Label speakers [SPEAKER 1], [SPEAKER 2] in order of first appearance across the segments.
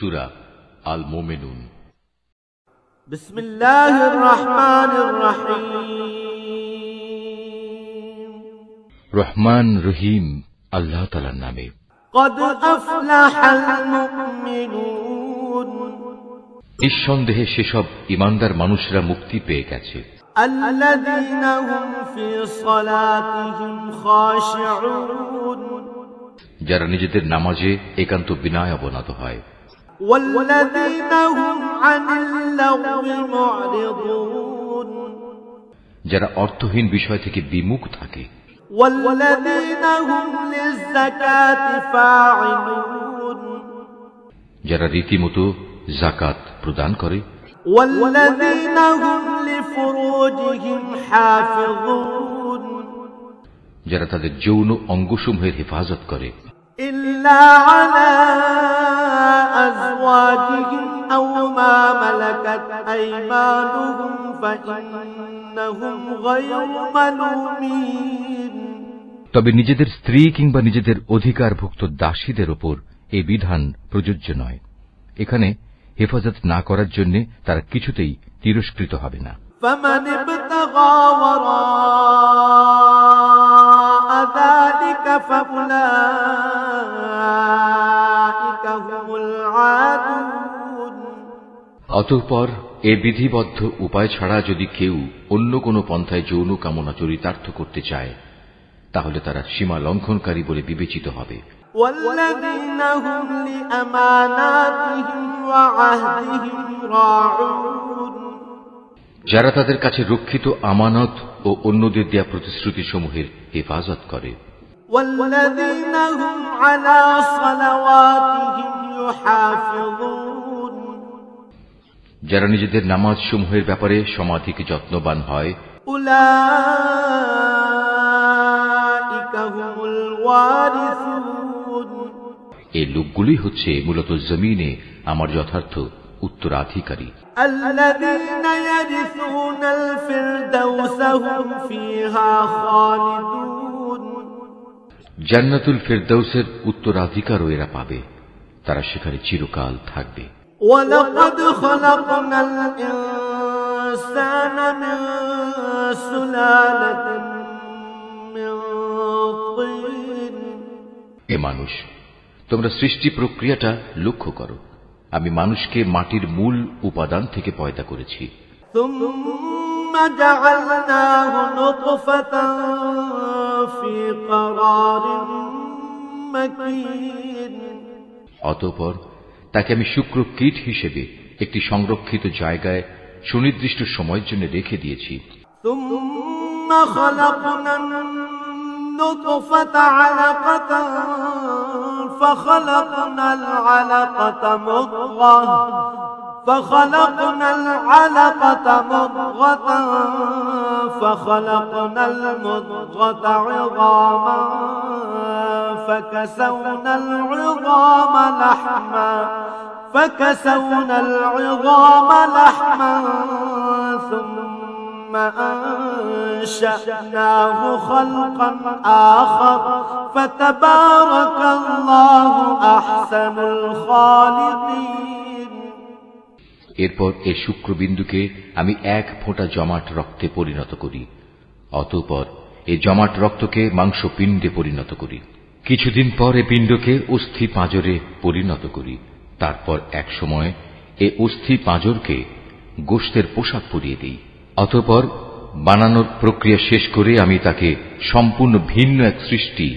[SPEAKER 1] সূরা আল মুমিনুন।
[SPEAKER 2] বিসমিল্লাহির রহমানির রহিম।
[SPEAKER 1] রহমান রহিম আল্লাহ তাআলার নামে।
[SPEAKER 2] قد أفلح المؤمنون
[SPEAKER 1] নিঃসন্দেহে সেসব ঈমানদার মানুষরা মুক্তি পেয়ে গেছে।
[SPEAKER 2] الذين هم في صلاتهم خاشعون
[SPEAKER 1] যারা নিজেদের নামাজে একান্ত বিনয় অবনত হয়।
[SPEAKER 2] والذين هم عن اللغو معرضون
[SPEAKER 1] যারা অর্থহীন বিষয় থেকে বিমুখ থাকে।
[SPEAKER 2] والذين هم للزكاة فاعلون
[SPEAKER 1] যারা রীতিমতো যাকাত প্রদান করে।
[SPEAKER 2] والذين هم لفروجهم حافظون
[SPEAKER 1] যারা তাদের যৌন অঙ্গসমূহের হেফাজত করে।
[SPEAKER 2] إلا على أزواجهم أو ما ملكت أيمانهم فإنهم غير ملومين
[SPEAKER 1] তবে নিজেদের স্ত্রী কিংবা নিজেদের অধিকারভুক্ত দাসীদের ওপর এই বিধান প্রযোজ্য নয়। এখানে হেফাজত না করার জন্য তারা কিছুতেই তিরস্কৃত হবে না।
[SPEAKER 2] فمن ابتغى وراء ذلك فأولئك هم العادون
[SPEAKER 1] অতঃপর এ বিধিবদ্ধ উপায় ছাড়া যদি কেউ অন্য কোনো পন্থায় যৌন কামনা চরিতার্থ করতে চায় তাহলে তারা সীমা লঙ্ঘনকারী বলে বিবেচিত হবে।
[SPEAKER 2] والذين هم لأماناتهم وعهدهم راعون
[SPEAKER 1] যারা তাদের কাছে রক্ষিত আমানত ও অন্যদের দেয়া প্রতিশ্রুতি সমূহের হেফাজত করে।
[SPEAKER 2] والذين هم على صلواتهم يحافظون
[SPEAKER 1] যারা নিজেদের নামাজ সমূহের ব্যাপারে সমাধিক যত্নবান হয়।
[SPEAKER 2] أولئك هم الوارثون
[SPEAKER 1] এই লোকগুলি হচ্ছে মূলত জমিনে আমার যথার্থ উত্তরাধিকারী।
[SPEAKER 2] الذين يرثون الفردوس هم فيها خالدون
[SPEAKER 1] জান্নাতুল ফেরদাউসের উত্তরাধিকারও এরা পাবে, তারা সেখানে চিরকাল থাকবে।
[SPEAKER 2] ولقد خلقنا الإنسان من سلالة من طين
[SPEAKER 1] এ মানুষ, তোমরা সৃষ্টি প্রক্রিয়াটা লক্ষ্য করো। আমি মানুষকে মাটির মূল উপাদান থেকে পয়দা করেছি।
[SPEAKER 2] ثم جعلناه نطفة في قرار مكين
[SPEAKER 1] অতঃপর তাকে আমি শুক্র কীট হিসেবে একটি সংরক্ষিত জায়গায় সুনির্দিষ্ট সময়ের জন্য রেখে দিয়েছি।
[SPEAKER 2] ثم خلقنا النطفة علقة فخلقنا العلقة مضغة فخلقنا المضغة عظاما فكسونا العظام لحما ثم أنشأناه خلقا آخر فتبارك الله أحسن الخالقين
[SPEAKER 1] এরপর এই শুক্রবিন্দুকে আমি এক ফোঁটা জমাট রক্তে পরিণত করি। অতঃপর এই জমাট রক্তকে মাংসপিণ্ডে পরিণত করি। কিছুদিন পর এ পিণ্ডকে অস্থি পাঁজরে পরিণত করি। তারপর এক সময় এ অস্থি পাঁজরকে গোশতের পোশাক পরিয়ে দিই। অতঃপর বানানোর প্রক্রিয়া শেষ করে আমি তাকে সম্পূর্ণ ভিন্ন এক সৃষ্টি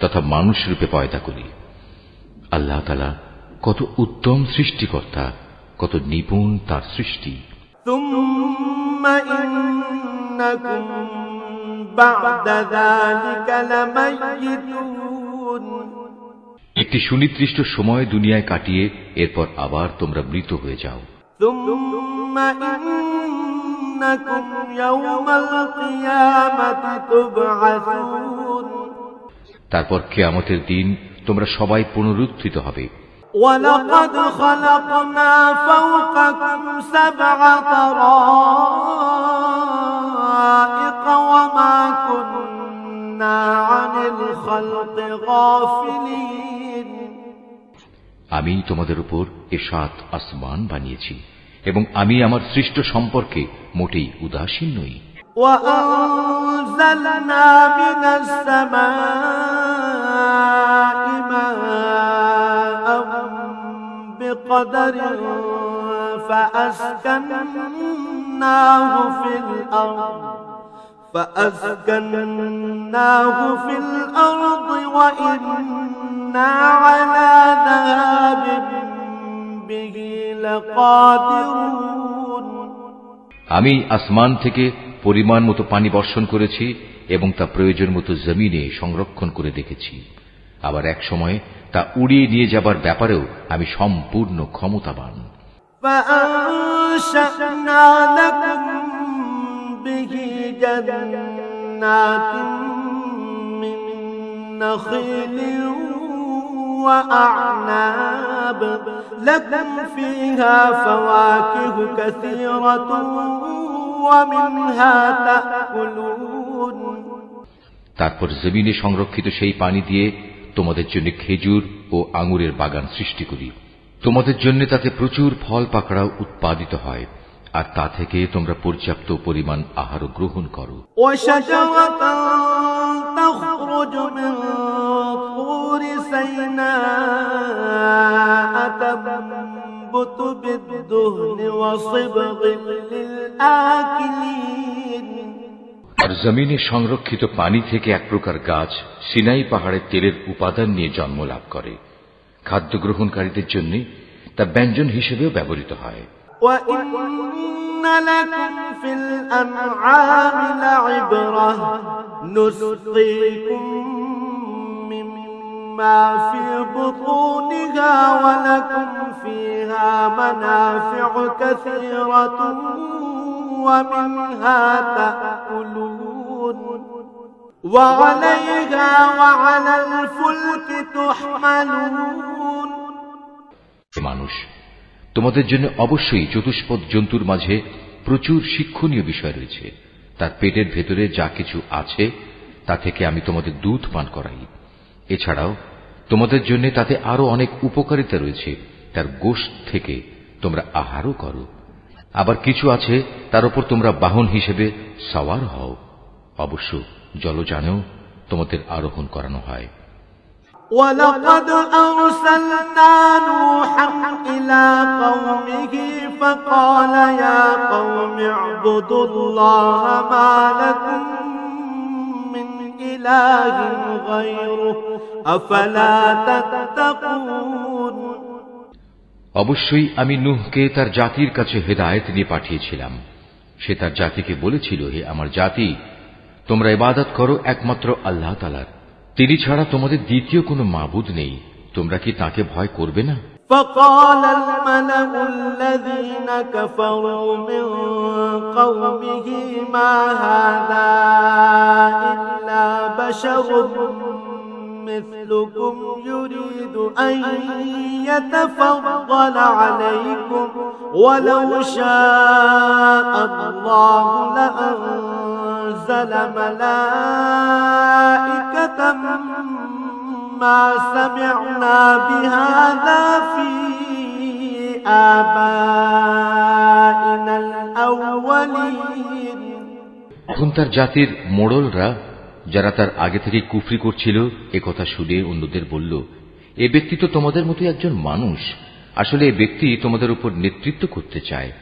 [SPEAKER 1] তথা মানুষ রূপে পয়দা করি। আল্লাহ তাআলা কত উত্তম সৃষ্টিকর্তা, কত নিপুণ তার সৃষ্টি।
[SPEAKER 2] ثم إنكم بعد ذلك لميتون
[SPEAKER 1] একটি সুনির্দিষ্ট সময় দুনিয়ায় কাটিয়ে এরপর আবার তোমরা মৃত হয়ে যাও।
[SPEAKER 2] ثم إنكم يوم القيامة تبعثون
[SPEAKER 1] তারপর কিয়ামতের দিন তোমরা সবাই পুনরুত্থিত হবে।
[SPEAKER 2] ولقد خلقنا فوقكم 7 طرائق وما كنا عن الخلق غافلين
[SPEAKER 1] আমি তোমাদের উপর এ 7 আসমান বানিয়েছি এবং আমি আমার সৃষ্ট সম্পর্কে মোটেই উদাসীন নই।
[SPEAKER 2] وأنزلنا من السماء ماء بقدر فأسكناه في الأرض وإنا على ذهاب به لقادرون।
[SPEAKER 1] আমি আসমান থেকে পরিমাণ মতো পানি বর্ষণ করেছি এবং তা প্রয়োজন মতো জমিনে সংরক্ষণ করে রেখেছি। আবার এক সময় তা উড়িয়ে নিয়ে যাবার ব্যাপারেও আমি সম্পূর্ণ ক্ষমতাবান।
[SPEAKER 2] فأنشأنا لكم به جنات من نخيل وأعناب لكم فيها فواكه كثيرة ومنها تأكلون।
[SPEAKER 1] তারপর জমিনে সংরক্ষিত সেই পানি দিয়ে তোমাদের জন্য খেজুর ও আঙুরের বাগান সৃষ্টি করি। তোমাদের জন্য তাতে প্রচুর ফল পাকড়াও উৎপাদিত হয়, আর তা থেকে তোমরা পর্যাপ্ত পরিমাণ আহারও গ্রহণ করো।
[SPEAKER 2] وشجرة تخرج من طور سيناء تنبت بالدهن وصبغ للآكلين।
[SPEAKER 1] আর জমিনে সংরক্ষিত পানি থেকে এক প্রকার গাছ সিনাই পাহাড়ের তেলের উপাদান নিয়ে জন্ম লাভ করে। খাদ্য গ্রহণকারীদের জন্য তা ব্যঞ্জন হিসেবেও ব্যবহৃত হয়।
[SPEAKER 2] وَإِنَّ لَكُمْ فِي الْأَنْعَامِ لَعِبْرَةً نُسْقِيكُم مِّمَّا فِي بُطُونِهَا وَلَكُمْ فِيهَا مَنَافِعُ كَثِيرَةٌ وَمِنْهَا تَأْكُلُونَ وَعَلَيْهَا وَعَلَى الْفُلْكِ تُحْمَلُونَ।
[SPEAKER 1] মানুষ, তোমাদের জন্য অবশ্যই চতুষ্পদ জন্তুর মাঝে প্রচুর শিক্ষণীয় বিষয় রয়েছে। তার পেটের ভেতরে যা কিছু আছে তা থেকে আমি তোমাদের দুধ পান করাই। এছাড়াও তোমাদের জন্য তাতে আরো অনেক উপকারিতা রয়েছে। তার গোশত থেকে তোমরা আহারও করো। আবার কিছু আছে তার উপর তোমরা বাহন হিসেবে সওয়ার হও। অবশ্য জলযানেও তোমাদের আরোহণ করানো হয়।
[SPEAKER 2] وَلَقَدْ أَرْسَلْنَا نُوحًا إِلَى قَوْمِهِ فَقَالَ يَا قَوْمِ اعْبُدُوا اللَّهَ مَا لَكُمْ مِنْ إِلَٰهٍ غَيْرُهُ أَفَلَا تَتَّقُونَ।
[SPEAKER 1] অবশ্যই আমি নূহকে তার জাতির কাছে হেদায়েত নিয়ে পাঠিয়েছিলাম। সে তার জাতিকে বলেছিল, হে আমার জাতি, তোমরা ইবাদত করো একমাত্র আল্লাহ তাআলার। তিনি ছাড়া তোমাদের দ্বিতীয় কোনো মাবুদ নেই। তোমরা কি তাকে ভয় করবে না?
[SPEAKER 2] فقال الملأ الذين كفروا من قومه ما هذا إلا بشر مثلكم يريد أن يتفضل عليكم ولو شاء الله لأنزل ملائكة ما سمعنا بهذا في آبائنا الأولين।
[SPEAKER 1] এখন তার জাতির মোড়লরা, যারা তার আগে থেকে কুফরি করছিল, একথা শুনে অন্যদের বলল, এ ব্যক্তি তো তোমাদের মতো একজন মানুষ। আসলে এ ব্যক্তি তোমাদের উপর নেতৃত্ব করতে চায়।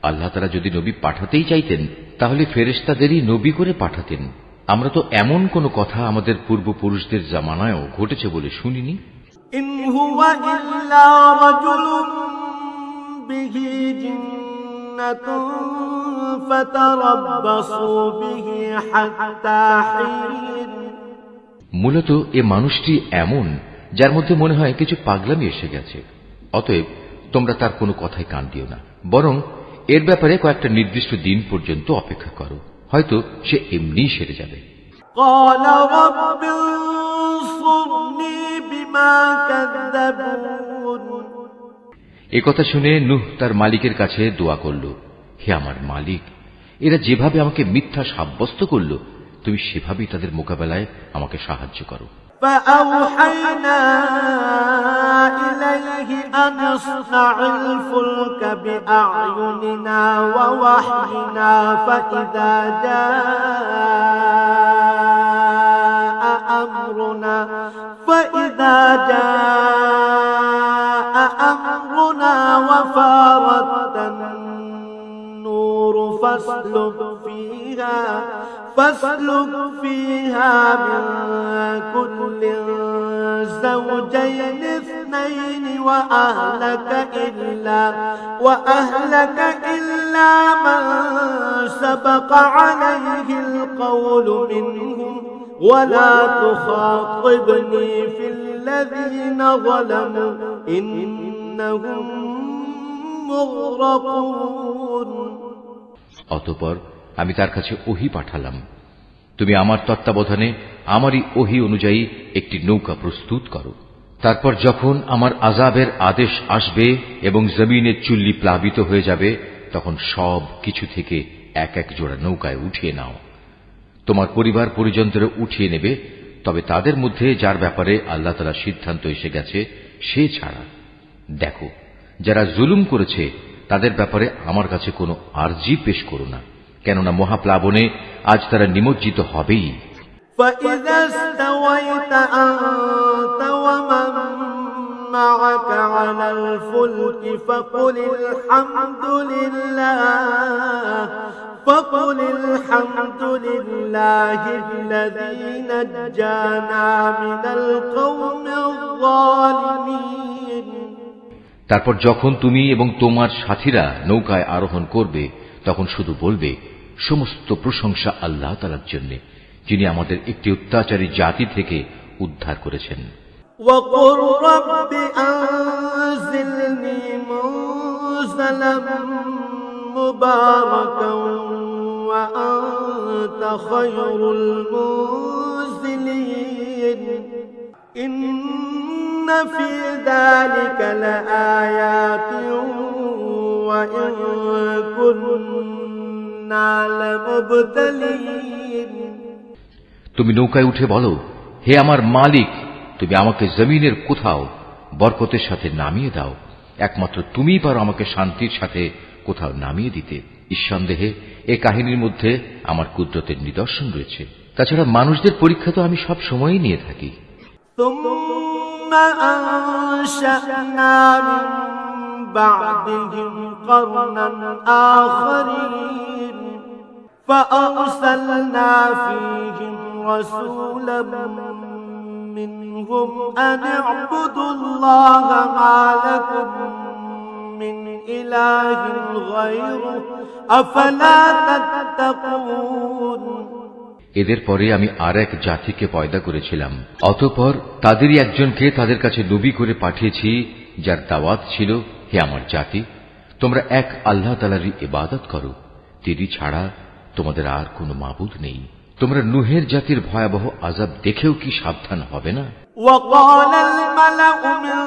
[SPEAKER 1] আল্লাহ তাআলা যদি নবী পাঠাতেই চাইতেন তাহলে ফেরেশতাদেরই নবী করে পাঠাতেন। আমরা তো এমন কোন কথা আমাদের পূর্বপুরুষদের জামানায়ও ঘটেছে বলে শুনিনি।
[SPEAKER 2] ইন হুয়া ইল্লা রাজুলুম বিহি জিন্নাতুন ফাতারাব্বাসু বিহি হাত্তা হিন।
[SPEAKER 1] মূলত এ মানুষটি এমন যার মধ্যে মনে হয় কিছু পাগলামি এসে গেছে। অতএব তোমরা তার কোনো কথায় কান দিও না, বরং এর ব্যাপারে কয়েকটা নির্দিষ্ট দিন পর্যন্ত অপেক্ষা করো। হয়তো সে এমনিই সেরে যাবে। একথা শুনে নূহ তার মালিকের কাছে দোয়া করল, হে আমার মালিক, এরা যেভাবে আমাকে মিথ্যা সাব্যস্ত করল, তুমি সেভাবেই তাদের মোকাবেলায় আমাকে সাহায্য করো।
[SPEAKER 2] فأوحينا إليه أن اصنع الفلك بأعيننا ووحينا فإذا جاء أمرنا وفارت النور فاسلك فيها من كل زوجين اثنين وأهلك إلا من سبق عليه القول منهم ولا تخاطبني في الذين ظلموا إنهم مغرقون
[SPEAKER 1] অতঃপর আমি তার কাছে ওহী পাঠালাম, তুমি আমার তত্ত্বাবধানে আমারই ওহী অনুযায়ী একটি নৌকা প্রস্তুত করো। তারপর যখন আমার আযাবের আদেশ আসবে এবং জমিনের চুল্লি প্লাবিত হয়ে যাবে, তখন সব কিছু থেকে এক এক জোড়া নৌকায় উঠিয়ে নাও। তোমার পরিবার পরিজনদের উঠিয়ে নেবে, তবে তাদের মধ্যে যার ব্যাপারে আল্লাহ তাআলার সিদ্ধান্ত এসে গেছে সে ছাড়া। দেখো, যারা জুলুম করেছে তাদের ব্যাপারে আমার কাছে কোনো আরজি পেশ করো না, কেননা মহাপ্লাবনে আজ তারা নিমজ্জিত হবেই।
[SPEAKER 2] فإذا استويت أنت ومن معك على الفلك فقل الحمد لله الذي نجانا من القوم الظالمين।
[SPEAKER 1] তারপর যখন তুমি এবং তোমার সাথীরা নৌকায় আরোহণ করবে, তখন শুধু বলবে, সমস্ত প্রশংসা আল্লাহ তাআলার জন্য, যিনি আমাদের একটি অত্যাচারী জাতি থেকে উদ্ধার করেছেন।
[SPEAKER 2] وَقُلْ رَبِّ أَنزِلْنِي مُنزَلًا مُبَارَكًا وَأَنتَ خَيْرُ الْمُنزِلِينَ إِنَّ فِي ذَلِكَ لَآيَاتٍ وَإِن كُنَّا لَمُبْتَلِينَ।
[SPEAKER 1] তুমি নৌকায় উঠে বলো, হে আমার মালিক, তুমি আমাকে জমিনের কোথাও বরকতের সাথে নামিয়ে দাও। একমাত্র তুমিই পারো আমাকে শান্তির সাথে কোথাও নামিয়ে দিতে। নিঃসন্দেহে এ কাহিনীর মধ্যে আমার কুদরতের নিদর্শন রয়েছে। তাছাড়া মানুষদের পরীক্ষা তো আমি সব সময়ই নিয়ে থাকি।
[SPEAKER 2] ثم أنشأنا من بعدهم قرنا آخرين فأرسلنا فيهم رسولا منهم أن اعبدوا الله ما لكم من إله غيره أفلا تتقون।
[SPEAKER 1] এদের পরে আমি আর এক জাতিকে পয়দা করেছিলাম, অতঃপর তাদেরই একজনকে তাদের কাছে নবী করে পাঠিয়েছি, যার দাওয়াত ছিল, হে আমার জাতি, তোমরা এক আল্লাহ তাআলারই ইবাদত করো, তিনি ছাড়া তোমাদের আর কোনো মাবুদ নেই। তোমরা নূহের জাতির ভয়াবহ আযাব দেখেও কি সাবধান হবে না?
[SPEAKER 2] وقال الملأ من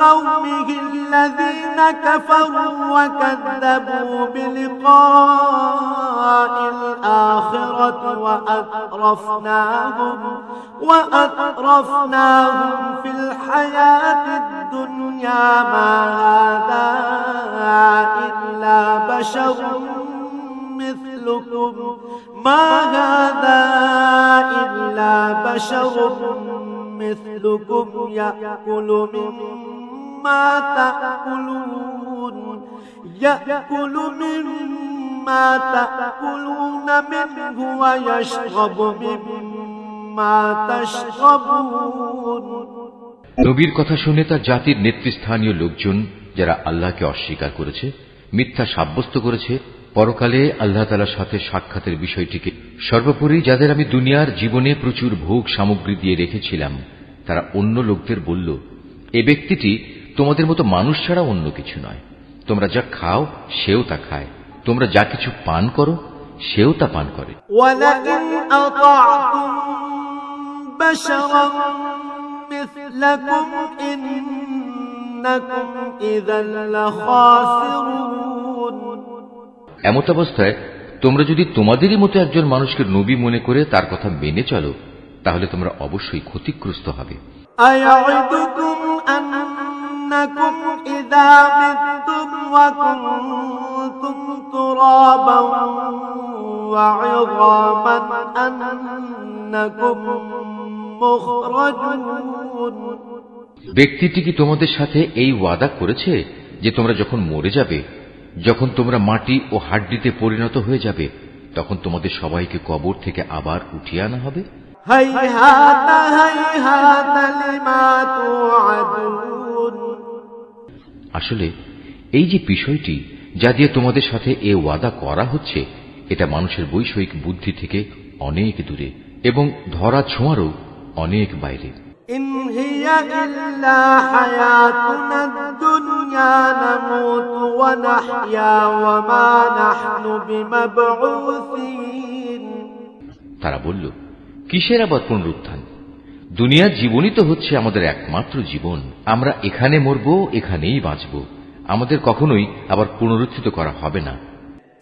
[SPEAKER 2] قومه الذين كفروا وكذبوا بلقاء الآخرة وأترفناهم في الحياة الدنيا ما هذا إلا بشر مثلكم يأكل مما تأكلون منه ويشرب مما تشربون।
[SPEAKER 1] নবীর কথা শুনে তার জাতির নেতৃস্থানীয় লোকজন, যারা আল্লাহকে অস্বীকার করেছে, মিথ্যা সাব্যস্ত করেছে, পরকালে আল্লাহ তাআলার সাথে সাক্ষাতের বিষয়টিকে, সর্বোপরি যাদের আমি দুনিয়ার জীবনে প্রচুর ভোগ সামগ্রী দিয়ে রেখেছিলাম, তারা অন্য লোকদের বলল, এ ব্যক্তিটি তোমাদের মতো মানুষ ছাড়া অন্য কিছু নয়। তোমরা যা খাও সেও তা খায়, তোমরা যা কিছু পান করো সেও তা পান করে।
[SPEAKER 2] وَلَئِنْ أَطَعْتُمْ بَشَرًا مِثْلَكُمْ إِنَّكُمْ إِذًا لَخَاسِرُونَ।
[SPEAKER 1] এমত অবস্থায় তোমরা যদি তোমাদেরই মতো একজন মানুষকে নবী মনে করে তার কথা মেনে চলো, তাহলে তোমরা অবশ্যই ক্ষতিগ্রস্ত হবে।
[SPEAKER 2] أيعدكم أنكم إذا متم وكنتم ترابا وعظاما أنكم مخرجون।
[SPEAKER 1] ব্যক্তিটি কি তোমাদের সাথে এই ওয়াদা করেছে যে তোমরা যখন মরে যাবে, যখন তোমরা মাটি ও হাড্ডিতে পরিণত হয়ে যাবে, তখন তোমাদের সবাইকে কবর থেকে আবার উঠিয়ে আনা হবে?
[SPEAKER 2] هيهات هيهات لما توعدون।
[SPEAKER 1] আসলে এই যে বিষয়টি যা দিয়ে তোমাদের সাথে এ ওয়াদা করা হচ্ছে, এটা মানুষের বৈষয়িক বুদ্ধি থেকে অনেক দূরে এবং ধরা ছোঁয়ারও অনেক বাইরে।
[SPEAKER 2] إن هي إلا حياتنا الدنيا نموت ونحيا وما نحن بمبعوثين।
[SPEAKER 1] তারা বলল, কিসের আবার পুনরুত্থান? দুনিয়ার জীবনই তো হচ্ছে আমাদের একমাত্র জীবন। আমরা এখানে মরব, এখানেই বাঁচব, আমাদের কখনোই আবার পুনরুত্থিত করা হবে না।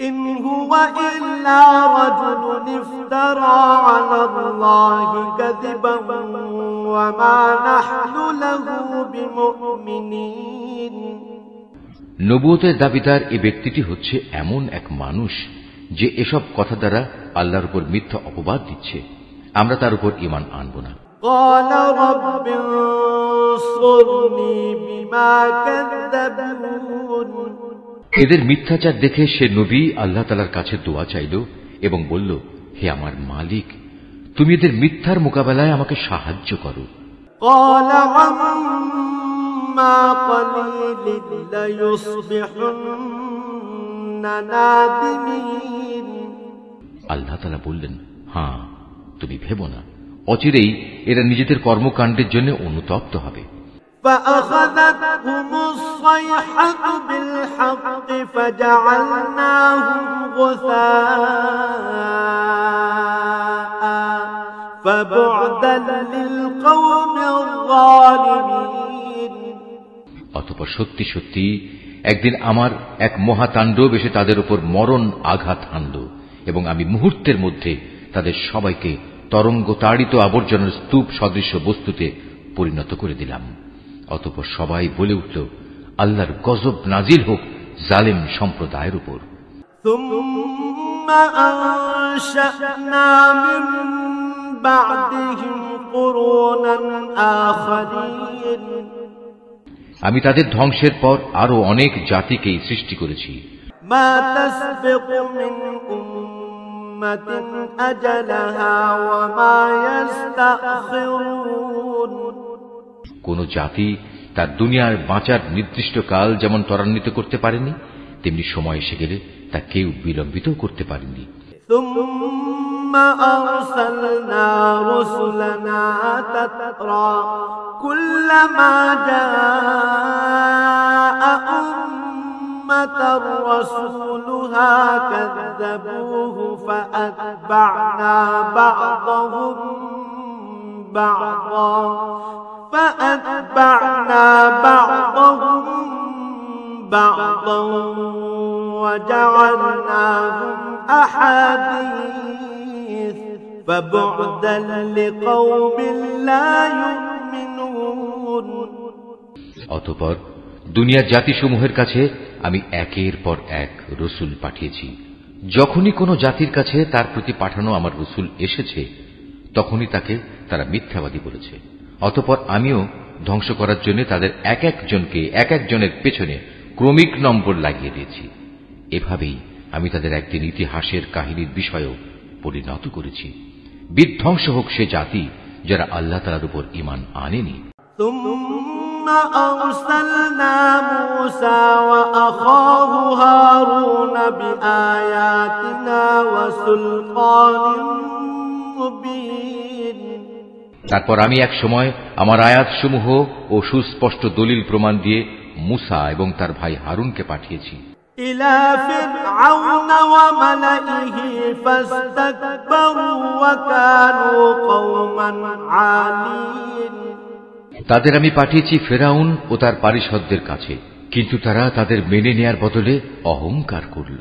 [SPEAKER 2] إن هو إلا رجل افترى على الله كذبا وما نحن له بمؤمنين।
[SPEAKER 1] নবুয়তের দাবিদার এ ব্যক্তিটি হচ্ছে এমন এক মানুষ যে এসব কথা দ্বারা আল্লাহর উপর মিথ্যা অপবাদ দিচ্ছে। আমরা তার উপর ঈমান আনব না।
[SPEAKER 2] قال رب انصرني بما كذبون।
[SPEAKER 1] এদের মিথ্যাচার দেখে সে নবী আল্লাহ তাআলার কাছে দোয়া চাইল এবং বলল, হে আমার মালিক, তুমি এদের মিথ্যার মোকাবেলায় আমাকে সাহায্য করো।
[SPEAKER 2] قال عما قليل ليصبحن نادمين।
[SPEAKER 1] আল্লাহ তাআলা বললেন, হ্যাঁ, তুমি ভেবো না, অচিরেই এরা নিজেদের কর্মকাণ্ডের জন্য অনুতপ্ত হবে।
[SPEAKER 2] فأخذتهم الصيحة بالحق فجعلناهم غثاء فبعدا للقوم الظالمين।
[SPEAKER 1] অতঃপর সত্যি সত্যি একদিন আমার এক মহাতাণ্ডব এসে তাদের উপর মরণ আঘাত হানল এবং আমি মুহূর্তের মধ্যে তাদের সবাইকে তরঙ্গ তাড়িত আবর্জনার স্তূপ সদৃশ বস্তুতে পরিণত করে দিলাম। অতঃপর সবাই বলে উঠল, আল্লাহর গজব নাজিল হোক জালেম সম্প্রদায়ের উপর।
[SPEAKER 2] ثم أنشأنا من بعدهم قرونا آخرين।
[SPEAKER 1] আমি তাদের ধ্বংসের পর আরো অনেক জাতিকেই সৃষ্টি করেছি।
[SPEAKER 2] ما تسبق من أمة أجلها وما يستأخرون।
[SPEAKER 1] কোন জাতি তার দুনিয়ার বাঁচার নির্দিষ্ট কাল যেমন ত্বরান্বিত করতে পারেনি, তেমনি সময় এসে গেলে তা কেউ বিলম্বিত করতে পারেনি।
[SPEAKER 2] ثم أرسلنا رسلنا تترى كلما جاء أمة رسولها كذبوه فأتبعنا بعضهم بعضا وجعلناهم أحاديث فبعدا لقوم لا يؤمنون।
[SPEAKER 1] অতঃপর দুনিয়ার জাতিসমূহের কাছে আমি একের পর এক রসুল পাঠিয়েছি। যখনই কোনো জাতির কাছে তার প্রতি পাঠানো আমার রসুল এসেছে, তখনই তাকে তারা মিথ্যাবাদী বলেছে। অতঃপর আমিও ধ্বংস করার জন্য তাদের এক একজনকে এক একজনের পেছনে ক্রমিক নম্বর লাগিয়ে দিয়েছি। এভাবেই আমি তাদের একদিন ইতিহাসের কাহিনীর বিষয়ও পরিণত করেছি। বিধ্বংস হোক সে জাতি যারা আল্লাহ তাআলার উপর ঈমান আনেনি।
[SPEAKER 2] ثم أرسلنا موسى وأخاه هارون بآياتنا وسلطان مبين।
[SPEAKER 1] তারপর আমি এক সময় আমার আয়াতসমূহ ও সুস্পষ্ট দলিল প্রমাণ দিয়ে মুসা এবং তার ভাই হারুনকে পাঠিয়েছি।
[SPEAKER 2] إلى فرعون وملئه فاستكبروا وكانوا قوما عالين।
[SPEAKER 1] তাদের আমি পাঠিয়েছি ফেরাউন ও তার পারিষদদের কাছে, কিন্তু তারা তাদের মেনে নেয়ার বদলে অহংকার করল।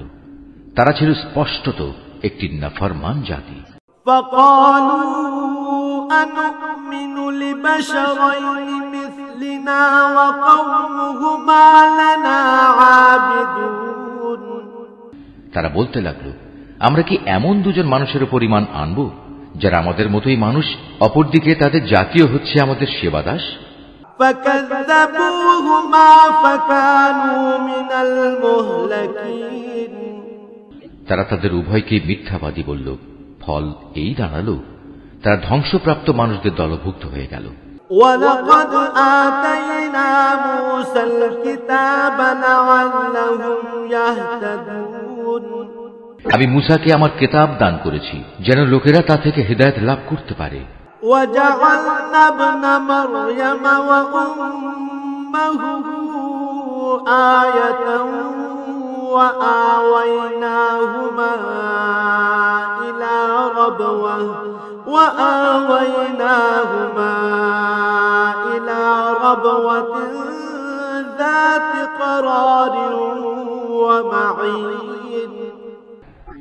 [SPEAKER 1] তারা ছিল স্পষ্টত একটি নাফরমান জাতি।
[SPEAKER 2] فقالوا أنؤمن لبشرين مثلنا وقومهما لنا عابدون
[SPEAKER 1] তারা বলতে লাগলো, আমরা কি এমন দুজন মানুষের উপর ঈমান আনব যারা আমাদের মতোই মানুষ, অপরদিকে তাদের জাতীয় হচ্ছে আমাদের সেবাদাস?
[SPEAKER 2] فكذبوهما فكانوا من المهلكين
[SPEAKER 1] তারা তাদের উভয়কে মিথ্যাবাদী বলল, ফল এই দাঁড়ালো, তারা ধ্বংসপ্রাপ্ত মানুষদের দলভুক্ত হয়ে গেল।
[SPEAKER 2] ولقد آتينا موسى الكتاب لعلهم يهتدون
[SPEAKER 1] আমি মুসাকে আমার কিতাব দান করেছি যেন লোকেরা তা থেকে হিদায়াত লাভ করতে পারে।
[SPEAKER 2] وجعلنا ابن مريم وأمه آية وآويناهما إلى ربوة ذات قرار ومعين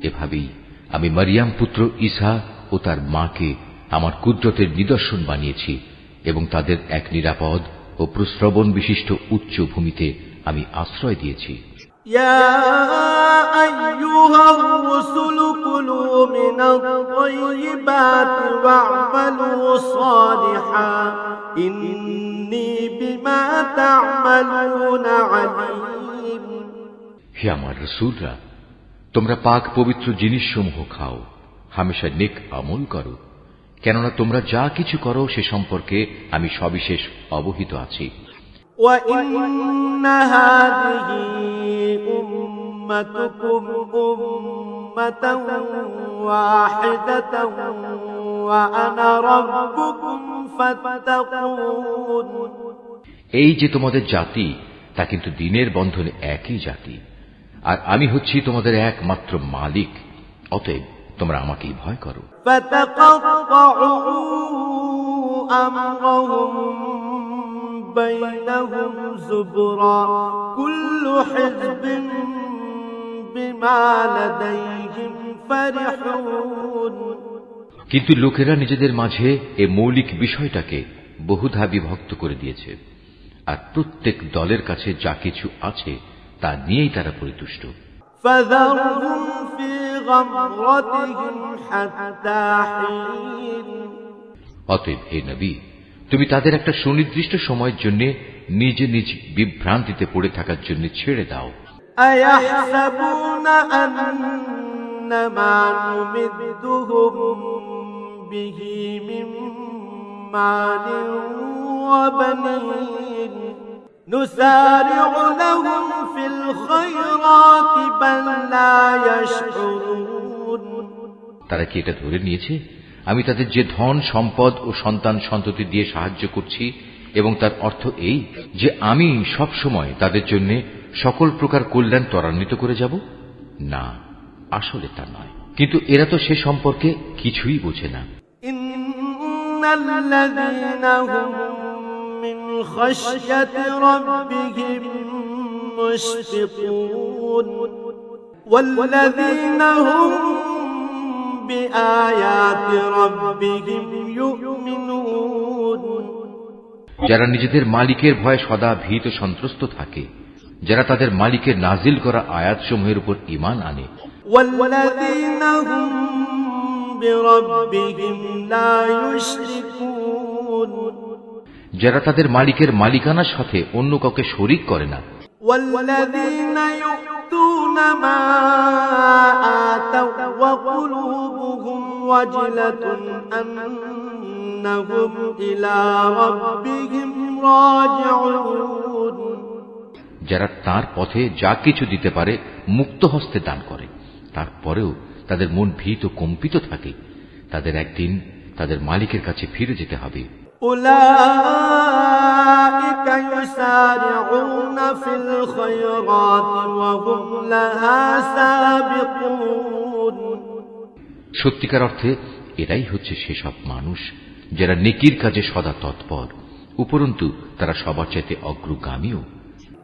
[SPEAKER 1] এভাবেই আমি মারিয়াম পুত্র ঈসা ও তার মাকে আমার কুদরতের নিদর্শন বানিয়েছি এবং তাদের এক নিরাপদ ও প্রশ্রবণ বিশিষ্ট উচ্চ ভূমিতে আমি আশ্রয় দিয়েছি।
[SPEAKER 2] يا أيها الرسل كلوا من الطيبات واعملوا صالحا إني بما تعملون عليم
[SPEAKER 1] হে আমার রাসূলরা, তোমরা পাক পবিত্র জিনিসসমূহ খাও, হামেশা নেক আমল করো, কেননা তোমরা যা কিছু করো সে সম্পর্কে আমি সবিশেষ অবহিত আছি।
[SPEAKER 2] وَإِنَّ هَذِهِ أُمَّتُكُمْ أُمَّةً وَاحِدَةً وَأَنَا رَبُّكُمْ فَاتَّقُونِ
[SPEAKER 1] এই যে তোমাদের জাতি, তা কিন্তু দিনের বন্ধনে একই জাতি, আর আমি হচ্ছি তোমাদের একমাত্র মালিক, অতএব তোমরা আমাকেই ভয় করো।
[SPEAKER 2] فَتَقَطَّعُوا أَمْرَهُمْ بَيْنَهُمْ زُبُرًا كُلُّ حِزْبٍ بِمَا لَدَيْهِمْ فَرِحُونَ
[SPEAKER 1] কিন্তু লোকেরা নিজেদের মাঝে এ মৌলিক বিষয়টাকে বহুধা বিভক্ত করে দিয়েছে, আর প্রত্যেক দলের কাছে যা কিছু আছে তা নিয়েই তারা পরিতুষ্ট।
[SPEAKER 2] فَذَرْهُمْ فِي غَمْرَتِهِمْ حَتَّى حِينٍ
[SPEAKER 1] অতএব হে নবী, তুমি তাদের একটা সুনির্দিষ্ট সময়ের জন্য নিজে নিজ বিভ্রান্তিতে পড়ে থাকার জন্য ছেড়ে দাও।
[SPEAKER 2] أَيَحْسَبُونَ أَنَّمَا نُمِدُّهُم بِهِ مِن مَّالٍ وَبَنِينَ نُسَارِعُ لَهُمْ فِي الْخَيْرَاتِ بَل لَّا يَشْعُرُونَ
[SPEAKER 1] তারা কি এটা ধরে নিয়েছে আমি তাদের যে ধন সম্পদ ও সন্তান সন্ততি দিয়ে সাহায্য করছি এবং তার অর্থ এই যে আমি সব সময় তাদের জন্য সকল প্রকার কল্যাণ ত্বরান্বিত করে যাব? না, আসলে তা নয়। কিন্তু এরা তো সে সম্পর্কে কিছুই বোঝে না।
[SPEAKER 2] ইন্নাল্লাযীনা হুম মিন খাশইয়াতি রাব্বিহিম মুশফিকুন ওয়াল্লাযীনা হুম বিআয়াতি রাব্বিহিম ইউমিনুন
[SPEAKER 1] যারা নিজেদের মালিকের ভয়ে সদা ভীত সন্ত্রস্ত থাকে, যারা তাদের মালিকের নাজিল করা আয়াতসমূহের উপর ঈমান আনে,
[SPEAKER 2] ওয়াল্লাযীনা হুম বিরাব্বিহিম লা ইউশরিকুন
[SPEAKER 1] যারা তাদের মালিকের মালিকানার সাথে অন্য কাউকে শরীক করে না,
[SPEAKER 2] ওয়াল্লাযীনা ইউতুনা মা আতাউ ওয়া কুলুবুহুম ওয়াজিলাতুন আন্নাহুম ইলা রাব্বিহিম রাজিউন
[SPEAKER 1] যারা তার পথে যা কিছু দিতে পারে মুক্ত হস্তে দান করে, তারপরেও তাদের মন ভীত কম্পিত থাকে, তাদের একদিন তাদের মালিকের কাছে ফিরে যেতে হবে।
[SPEAKER 2] উলাইকা ইউসারিউনা ফিল খায়রাতি ওয়া হুম লাহা সাবিকুন
[SPEAKER 1] সত্যিকার অর্থে এরাই হচ্ছে সেসব মানুষ যারা নেকির কাজে সদা তৎপর, উপরন্তু তারা সবার চাইতে অগ্রগামীও।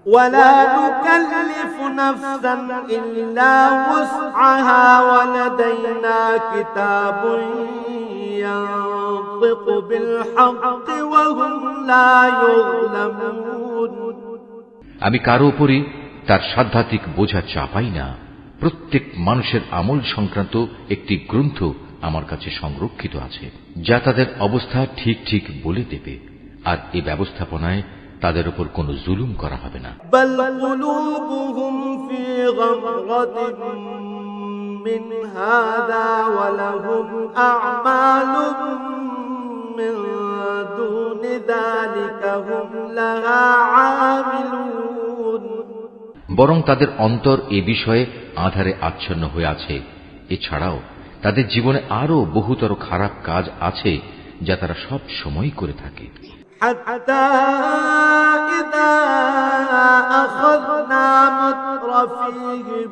[SPEAKER 2] ولا نكلف نفسا إلا وسعها ولدينا كتاب ينطق بالحق وهم لا يظلمون
[SPEAKER 1] আমি কারো উপরই তার সাধ্যাত্মিক বোঝা চাপাই না। প্রত্যেক মানুষের আমল সংক্রান্ত একটি গ্রন্থ আমার কাছে সংরক্ষিত আছে, যা তাদের অবস্থা ঠিক ঠিক বলে দেবে, আর এ ব্যবস্থাপনায় তাদের উপর কোনো জুলুম করা হবে না। বরং তাদের অন্তর এ বিষয়ে আঁধারে আচ্ছন্ন হয়ে আছে। এছাড়াও তাদের জীবনে আরো বহুতর খারাপ কাজ আছে, যা তারা সব সময় করে থাকে।
[SPEAKER 2] حتى إذا أخذنا مترفيهم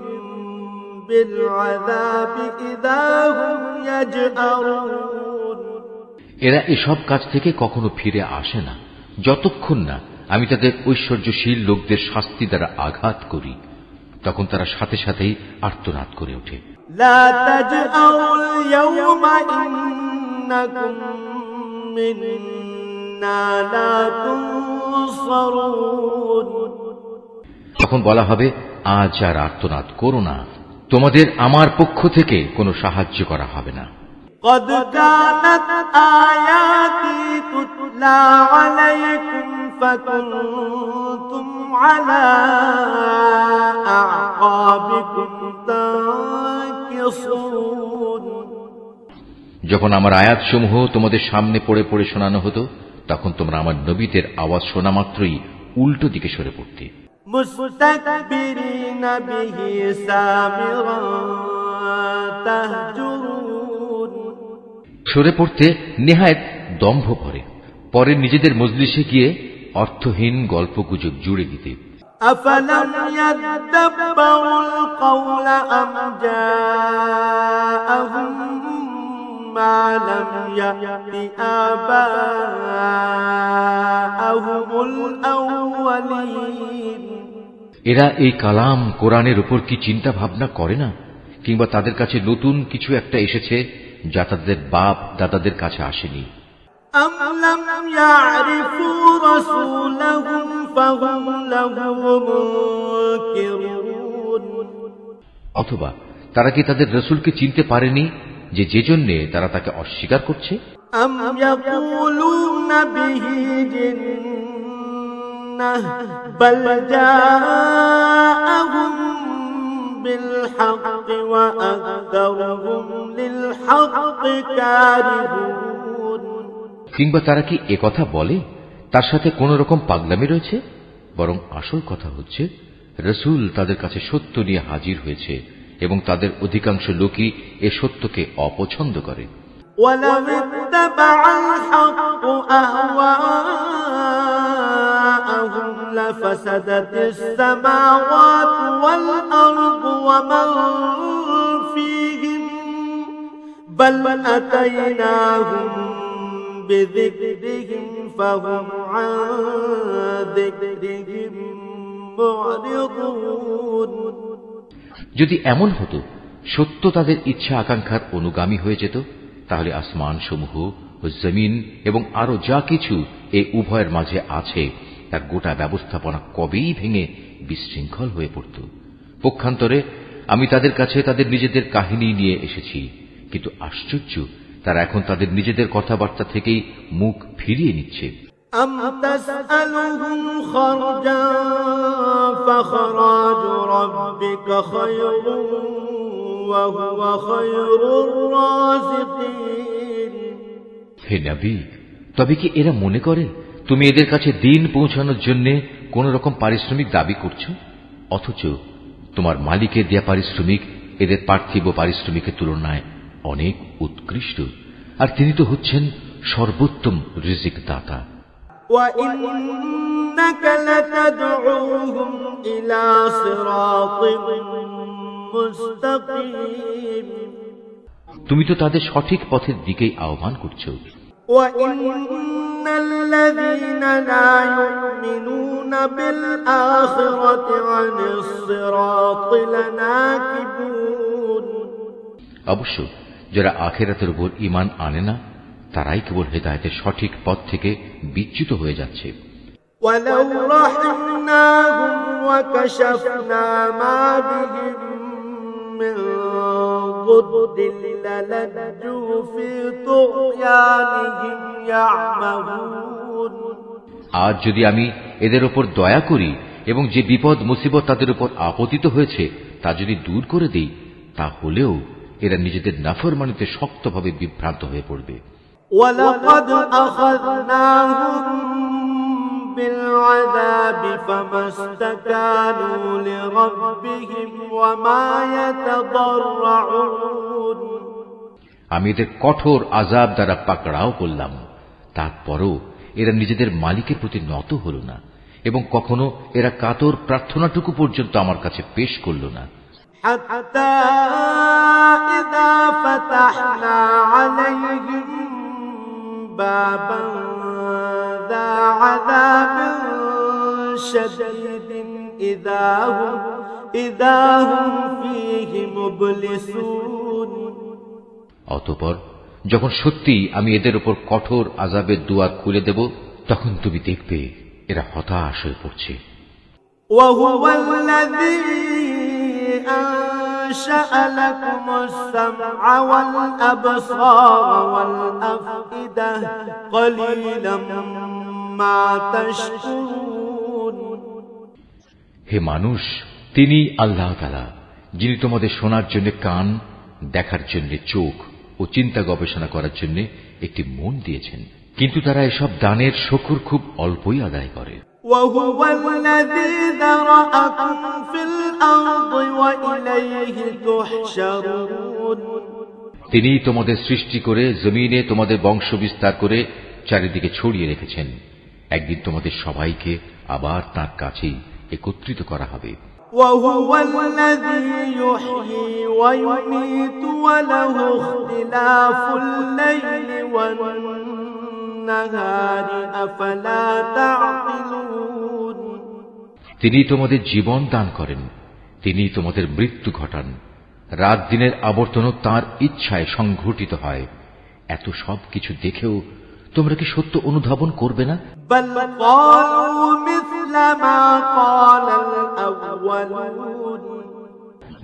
[SPEAKER 2] بالعذاب إذا هم يجأرون
[SPEAKER 1] এরা এসব কাজ থেকে কখনো ফিরে আসে না যতক্ষণ না আমি তাদের ঐশ্বর্যশীল লোকদের শাস্তি দ্বারা আঘাত করি। তখন তারা সাথে সাথেই আর্তনাদ করে ওঠে।
[SPEAKER 2] لا تجأروا اليوم إنكم منا لا تنصرون
[SPEAKER 1] তখন বলা হবে, আজ আর আর্তনাদ করো না, তোমাদের আমার পক্ষ থেকে কোনো সাহায্য করা হবে না।
[SPEAKER 2] قد كانت آياتي تتلى عليكم فكنتم على أعقابكم تنكصون
[SPEAKER 1] যখন আমার আয়াতসমূহ তোমাদের সামনে পড়ে পড়ে শোনানো হতো, তখন তোমরা আমার নবীদের আওয়াজ শোনা মাত্রই উল্টো দিকে সরে পড়তে।
[SPEAKER 2] মুস্তাকবিরিন বিহি সামিরা তাহজুরুন
[SPEAKER 1] সরে পড়তে নেহায়েত দম্ভ ভরে, পরে নিজেদের মজলিসে গিয়ে অর্থহীন গল্পগুজব জুড়ে দিতে।
[SPEAKER 2] আফালাম ইয়াদাব্বারুল কওলা আম জাআহুম মা লাম ইয়াতি আবাআহুমুল আউয়ালিন
[SPEAKER 1] এরা এই কালাম কোরআনের উপর কি চিন্তা ভাবনা করে না, কিংবা তাদের কাছে নতুন কিছু একটা এসেছে যা তাদের বাপ দাদাদের কাছে আসেনি?
[SPEAKER 2] أم لم يعرفوا رسولهم فهم له منكرون
[SPEAKER 1] অথবা তারা কি তাদের রসুলকে চিনতে পারেনি, যে জন্যে তারা তাকে অস্বীকার করছে?
[SPEAKER 2] أم يقولون به جنة بل جاءهم بالحق وأكثرهم للحق كارهون
[SPEAKER 1] কিংবা তারা কি একথা বলে তার সাথে কোন রকম পাগলামি রয়েছে? বরং আসল কথা হচ্ছে, রসুল তাদের কাছে সত্য নিয়ে হাজির হয়েছে এবং তাদের অধিকাংশ লোকই এ সত্যকে অপছন্দ করে।
[SPEAKER 2] ولو اتبع الحق أهواءهم لفسدت السماوات والأرض ومن فيهم بل أتيناهم بذكرهم فهم عن ذكرهم معرضون
[SPEAKER 1] যদি এমন হতো সত্য তাদের ইচ্ছা আকাঙ্ক্ষার অনুগামী হয়ে যেত, তাহলে আসমান সমূহ ও জমিন এবং আরো যা কিছু এই উভয়ের মাঝে আছে তার গোটা ব্যবস্থাপনা কবেই ভেঙে বিশৃঙ্খল হয়ে পড়ত। পক্ষান্তরে আমি তাদের কাছে তাদের নিজেদের কাহিনী নিয়ে এসেছি, কিন্তু আশ্চর্য, তারা এখন তাদের নিজেদের কথাবার্তা থেকেই মুখ ফিরিয়ে নিচ্ছে।
[SPEAKER 2] أم تسألهم خرجا فخراج ربك خير وهو خير الرازقين
[SPEAKER 1] হে নবী, তবে কি এরা মনে করে তুমি এদের কাছে দিন পৌঁছানোর জন্য কোন রকম পারিশ্রমিক দাবি করছো, অথচ তোমার মালিকের দেয়া পারিশ্রমিক এদের পার্থিব পারিশ্রমিকের তুলনায় অনেক উৎকৃষ্ট, আর তিনি তো হচ্ছেন সর্বোত্তম রিজিক দাতা।
[SPEAKER 2] وَإِنَّكَ لَتَدْعُوهُمْ إِلَى صِرَاطٍ مُسْتَقِيمٍ
[SPEAKER 1] তুমি তো তাদের সঠিক পথের দিকেই আহ্বান করছো।
[SPEAKER 2] وَإِنَّ الذين لا يؤمنون بالآخرة عن الصراط لناكبون
[SPEAKER 1] অবশ্য যারা আখিরাতের উপর ঈমান আনে না তারাই কেবল হেদায়েতের সঠিক পথ থেকে বিচ্যুত হয়ে যাচ্ছে।
[SPEAKER 2] ولو رحمناهم وكشفنا ما بهم من ضر للجوا في طغيانهم يعمهون
[SPEAKER 1] আজ যদি আমি এদের উপর দয়া করি এবং যে বিপদ মুসিবত তাদের উপর আপতিত হয়েছে তা যদি দূর করে দেই, তাহলেও এরা নিজেদের নাফরমানিতে শক্তভাবে বিভ্রান্ত হয়ে পড়বে।
[SPEAKER 2] وَلَقَدْ أَخَذْنَاهُمْ بِالْعَذَابِ فَمَا اسْتَكَانُوا لِرَبِّهِمْ وَمَا يَتَضَرَّعُونَ
[SPEAKER 1] আমি এদের কঠোর আযাব দ্বারা পাকড়াও করলাম, তারপরও এরা নিজেদের মালিকের প্রতি নত হল না এবং কখনো এরা কাতর প্রার্থনাটুকু পর্যন্ত আমার কাছে পেশ করল না।
[SPEAKER 2] حتى إذا فتحنا عليهم بابا ذا عذاب شديد إذا هم فيه مبلسون
[SPEAKER 1] অতঃপর যখন সত্যি আমি এদের উপর কঠোর আযাবের দুয়ার খুলে দেব, তখন তুমি দেখবে এরা হতাশ হয়ে পড়ছে।
[SPEAKER 2] وهو الذي أنشأ لكم السمع والأبصار والأفئدة قليلا ما تشكرون
[SPEAKER 1] হে মানুষ, তিনি আল্লাহ তাআলা যিনি তোমাদের শোনার জন্য কান, দেখার জন্য চোখ ও চিন্তা গবেষণা করার জন্য একটি মন দিয়েছেন, কিন্তু তারা এসব দানের শুকর খুব অল্পই আদায় করে।
[SPEAKER 2] وهو الذي ذرأكم في الأرض وإليه تحشرون
[SPEAKER 1] তিনি তোমাদের সৃষ্টি করে জমিনে তোমাদের বংশ বিস্তার করে চারিদিকে ছড়িয়ে রেখেছেন। একদিন তোমাদের সবাইকে আবার তাঁর কাছেই একত্রিত করা হবে।
[SPEAKER 2] وهو الذي يحيي ويميت وله اختلاف الليل والنهار أفلا تعقلون
[SPEAKER 1] তিনি তোমাদের জীবন দান করেন, তিনি তোমাদের মৃত্যু ঘটান, রাত দিনের আবর্তনও তাঁর ইচ্ছায় সংঘটিত হয়। এত সব কিছু দেখেও তোমরা কি সত্য অনুধাবন করবে না?
[SPEAKER 2] بل قالوا مثل ما قال الأولون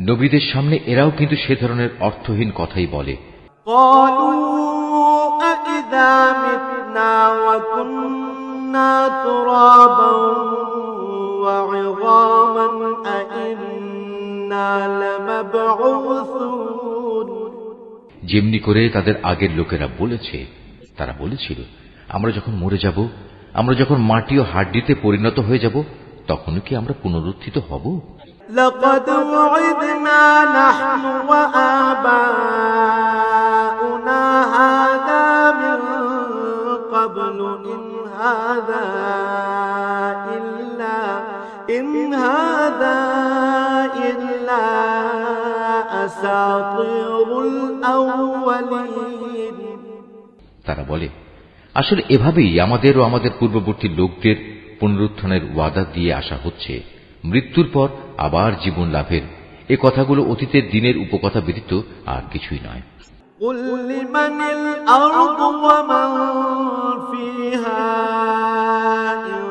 [SPEAKER 1] নবীদের সামনে এরাও কিন্তু সে ধরনের অর্থহীন কথাই বলে।
[SPEAKER 2] قالوا أإذا متنا وكنا ترابا وعظاما أإنا لمبعوثون
[SPEAKER 1] যেমনি করে তাদের আগের লোকেরা বলেছে, তারা বলেছিল, আমরা যখন মরে যাব, আমরা যখন মাটি ও হাড্ডিতে পরিণত হয়ে যাব, তখন কি আমরা পুনরুত্থিত হব?
[SPEAKER 2] لقد وعدنا نحن وآباؤنا هذا من قبل إن هذا إلا أساطير الأولين
[SPEAKER 1] তারা বলে, আসলে এভাবেই আমাদের ও আমাদের পূর্ববর্তী লোকদের পুনরুত্থানের ওয়াদা দিয়ে আসা হচ্ছে। মৃত্যুর পর আবার জীবন লাভের এ কথাগুলো অতীতের দিনের উপকথা ব্যতীত আর কিছুই নয়।
[SPEAKER 2] قل لمن الأرض ومن فيها إن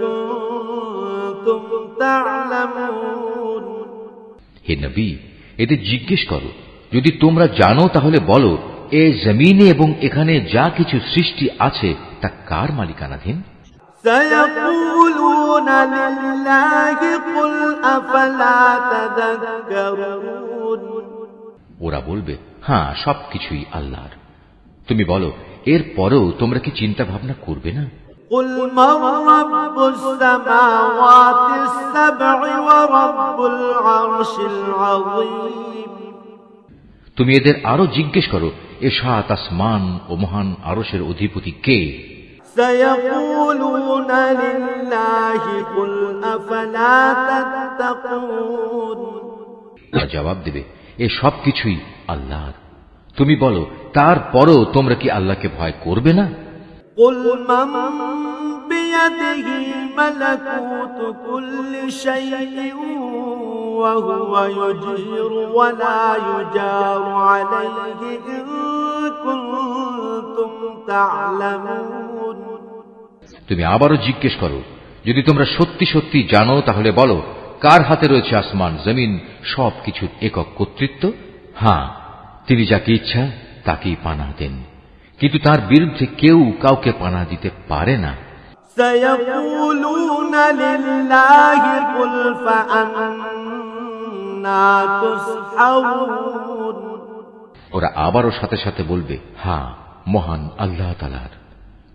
[SPEAKER 2] كنتم تعلمون
[SPEAKER 1] হে নবী, এদের জিজ্ঞেস করো, যদি তোমরা জানো তাহলে বলো, এ জমিনে এবং এখানে যা কিছু সৃষ্টি আছে তা কার মালিকানাধীন?
[SPEAKER 2] سيقولون لله قل أفلا تذكرون
[SPEAKER 1] ওরা বলবে, হ্যাঁ, সবকিছুই আল্লাহর। তুমি বলো, এর পরেও তোমরা কি চিন্তা ভাবনা করবে না?
[SPEAKER 2] قل من رب السماوات السبع ورب العرش العظيم
[SPEAKER 1] তুমি এদের আরো জিজ্ঞেস করো, এ সাত আসমান ও মহান আরশের অধিপতি কে?
[SPEAKER 2] سيقولون لله قل أفلا تتقون
[SPEAKER 1] তারা জবাব দেবে, এ সবকিছুই আল্লাহর। তুমি বলো, তারপরও তোমরা কি আল্লাহকে ভয় করবে না?
[SPEAKER 2] قل من بيده ملكوت كل شيء وهو يجير ولا يجار عليه إن كنتم تعلمون।
[SPEAKER 1] তুমি আবারও জিজ্ঞেস করো, যদি তোমরা সত্যি সত্যি জানো তাহলে বলো, কার হাতে রয়েছে আসমান জমিন সবকিছুর একক কর্তৃত্ব? হ্যাঁ, তিনি যাকে ইচ্ছা তাকেই পানাহ দেন, কিন্তু তার বিরুদ্ধে কেউ কাউকে পানাহ দিতে পারে না।
[SPEAKER 2] سيقولون لله قل فأنا تسحرون।
[SPEAKER 1] ওরা আবারও সাথে সাথে বলবে, হ্যাঁ, মহান আল্লাহ তাআলার।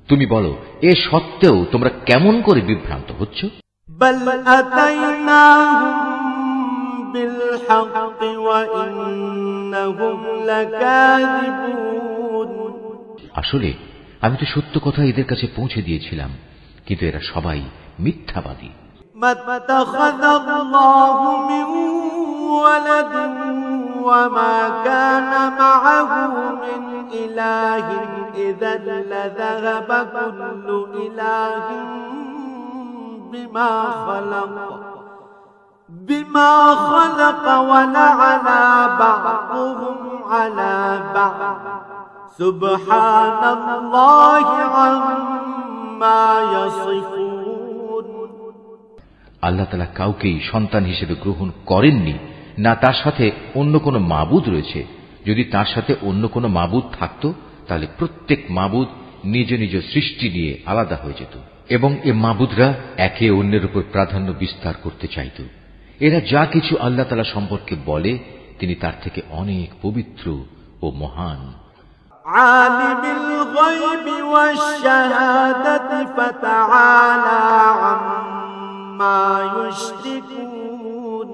[SPEAKER 1] তুমি বলো, এ সত্ত্বেও তোমরা কেমন করে বিভ্রান্ত হচ্ছ?
[SPEAKER 2] بل أتيناهم بالحق وإنهم لكاذبون।
[SPEAKER 1] আসলে আমি তো সত্য কথা এদের কাছে পৌঁছে দিয়েছিলাম, কিন্তু এরা সবাই মিথ্যাবাদী।
[SPEAKER 2] مَتَّخَذَ اللَّهُ مِن وَلَدٍ وَمَا كَانَ مَعَهُ مِنْ إِلَٰهٍ إِذًا لَّذَهَبَ كُلُّ إِلَٰهٍ بِمَا خَلَقَ وَلَعَلَا بَعْضُهُمْ عَلَىٰ بَعْضٍ سُبْحَانَ اللَّهِ عَمَّا يَصِفُونَ।
[SPEAKER 1] আল্লাহ তাআলা কাউকেই সন্তান হিসেবে গ্রহণ করেননি, না তার সাথে অন্য কোনো মাবুদ রয়েছে। যদি তার সাথে অন্য কোনো মাবুদ থাকত তাহলে প্রত্যেক মাবুদ নিজ নিজ সৃষ্টি নিয়ে আলাদা হয়ে যেত, এবং এ মাবুদরা একে অন্যের উপর প্রাধান্য বিস্তার করতে চাইত। এরা যা কিছু আল্লাহ তাআলা সম্পর্কে বলে তিনি তার থেকে অনেক পবিত্র ও মহান।
[SPEAKER 2] আলিমুল গায়বি ওয়াশ শাহাদাতি ফাতাআলা আম্মা ইউশরিকুন।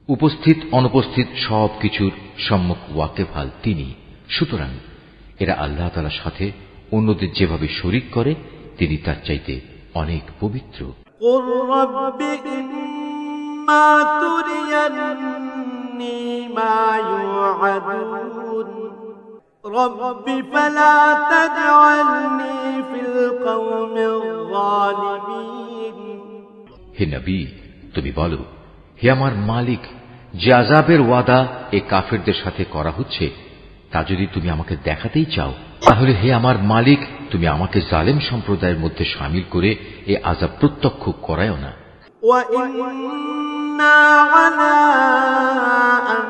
[SPEAKER 1] উপস্থিত অনুপস্থিত সব কিছুর সম্মুখ ওয়াকিফাল তিনি। সুতরাং এরা আল্লাহ তাআলার সাথে অন্যদের যেভাবে শরীক করে তিনি তার চাইতে অনেক পবিত্র।
[SPEAKER 2] কুর রাব্বি ইম্মা তুরিয়ান্নি মা ইউআদুন রাব্বি ফালা তাজআলনি ফিল কওমিল যালিমিন।
[SPEAKER 1] হে নবী, তুমি বলো, হে আমার মালিক, যে আযাবের ওয়াদা এ কাফেরদের সাথে করা হচ্ছে তা যদি তুমি আমাকে দেখাতেই চাও, তাহলে হে আমার মালিক, তুমি আমাকে জালেম সম্প্রদায়ের মধ্যে শামিল করে এ আযাব প্রত্যক্ষ করায়ও না।
[SPEAKER 2] ওয়া ইন্না আলা আন